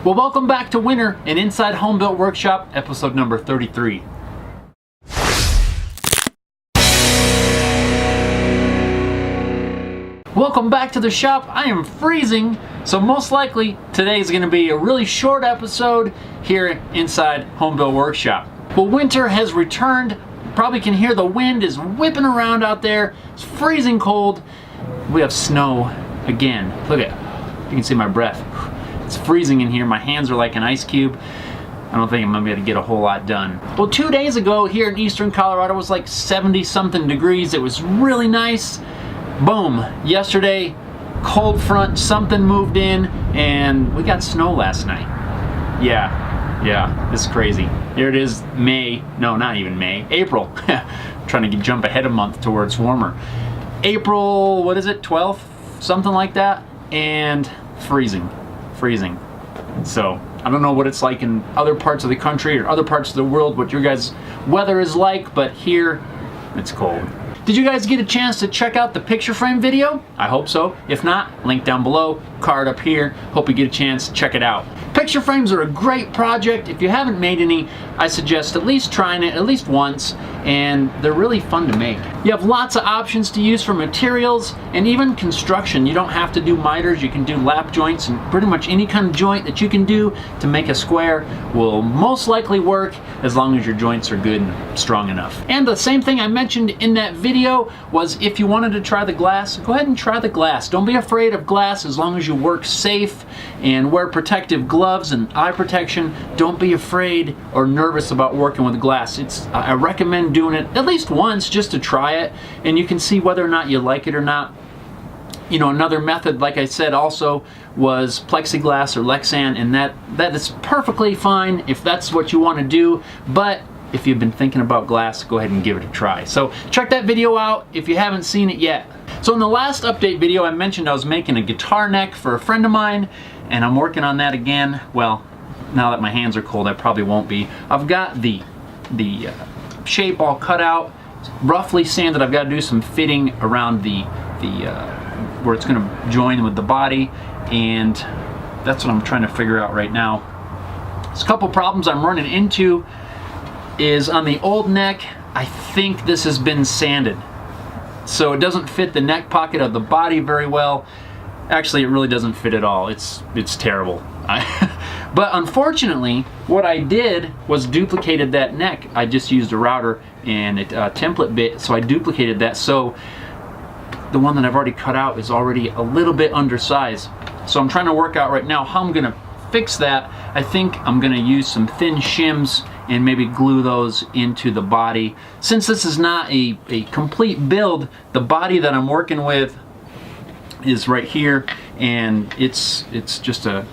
Well, welcome back to Winter and Inside Home Built Workshop, episode number 33. Welcome back to the shop. I am freezing, so most likely today is going to be a really short episode here inside Home Built Workshop. Well, winter has returned. You probably can hear the wind is whipping around out there. It's freezing cold. We have snow again. Look at it. You can see my breath. It's freezing in here. My hands are like an ice cube. I don't think I'm gonna be able to get a whole lot done. Well, 2 days ago here in eastern Colorado it was like 70 something degrees. It was really nice. Boom. Yesterday, cold front, something moved in, and we got snow last night. Yeah, this is crazy. Here it is, May. No, not even May. April. Trying to jump ahead a month to where it's warmer. April, what is it, 12th? Something like that. And freezing. So I don't know what it's like in other parts of the country or other parts of the world, what your guys' weather is like, but here it's cold. Did you guys get a chance to check out the picture frame video? I hope so. If not, link down below, card up here. Hope you get a chance to check it out. Picture frames are a great project. If you haven't made any, I suggest at least trying it at least once, and they're really fun to make. You have lots of options to use for materials and even construction. You don't have to do miters, you can do lap joints, and pretty much any kind of joint that you can do to make a square will most likely work as long as your joints are good and strong enough. And the same thing I mentioned in that video was if you wanted to try the glass, go ahead and try the glass. Don't be afraid of glass as long as you work safe and wear protective gloves and eye protection. Don't be afraid or nervous about working with glass. I recommend doing it at least once just to try it, and you can see whether or not you like it or not. You know, another method, like I said, also was plexiglass or Lexan, and that is perfectly fine if that's what you want to do, but if you've been thinking about glass, go ahead and give it a try. So check that video out if you haven't seen it yet. So in the last update video I mentioned I was making a guitar neck for a friend of mine, and I'm working on that again. Well, now that my hands are cold, I probably won't be. I've got the shape all cut out, roughly sanded. I've got to do some fitting around the where it's going to join with the body, and that's what I'm trying to figure out right now. There's a couple problems I'm running into. Is on the old neck, I think this has been sanded, so it doesn't fit the neck pocket of the body very well. Actually, it really doesn't fit at all. It's terrible. But unfortunately, what I did was duplicated that neck. I just used a router and a template bit, so I duplicated that. So the one that I've already cut out is already a little bit undersized. So I'm trying to work out right now how I'm gonna fix that. I think I'm gonna use some thin shims and maybe glue those into the body. Since this is not a complete build, the body that I'm working with is right here, and it's just I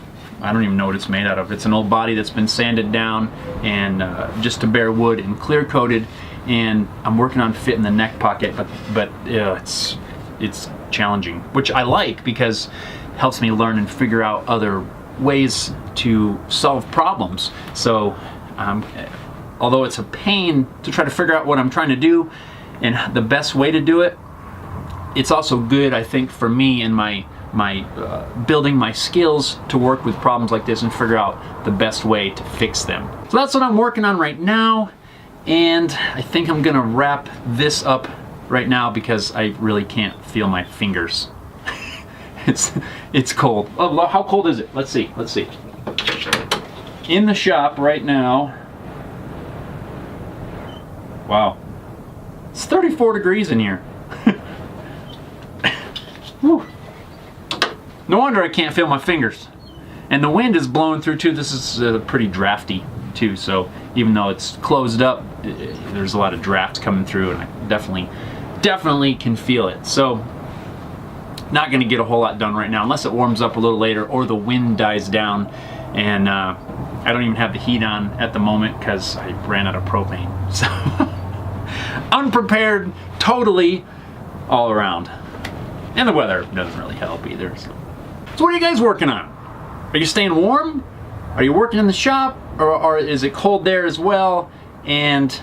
don't even know what it's made out of. It's an old body that's been sanded down and just to bare wood and clear coated, and I'm working on fitting the neck pocket, but it's challenging, which I like because it helps me learn and figure out other ways to solve problems. So although it's a pain to try to figure out what I'm trying to do and the best way to do it, it's also good, I think, for me and my building my skills to work with problems like this and figure out the best way to fix them. So that's what I'm working on right now, and I think I'm gonna wrap this up right now because I really can't feel my fingers. It's cold. Oh, how cold is it? Let's see. In the shop right now, wow, it's 34 degrees in here. Whew. No wonder I can't feel my fingers. And the wind is blowing through too. This is pretty drafty too, so even though it's closed up, there's a lot of drafts coming through, and I definitely can feel it. So not gonna get a whole lot done right now unless it warms up a little later or the wind dies down. And I don't even have the heat on at the moment because I ran out of propane. So unprepared totally all around. And the weather doesn't really help either. So what are you guys working on? Are you staying warm? Are you working in the shop? Or is it cold there as well? And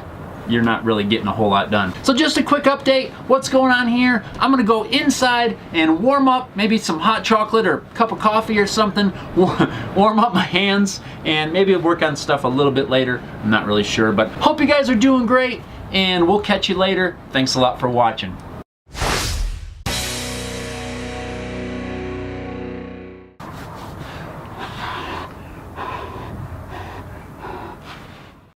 you're not really getting a whole lot done. So just a quick update, what's going on here. I'm gonna go inside and warm up maybe some hot chocolate or a cup of coffee or something, warm up my hands, and maybe work on stuff a little bit later. I'm not really sure, but hope you guys are doing great, and we'll catch you later. Thanks a lot for watching.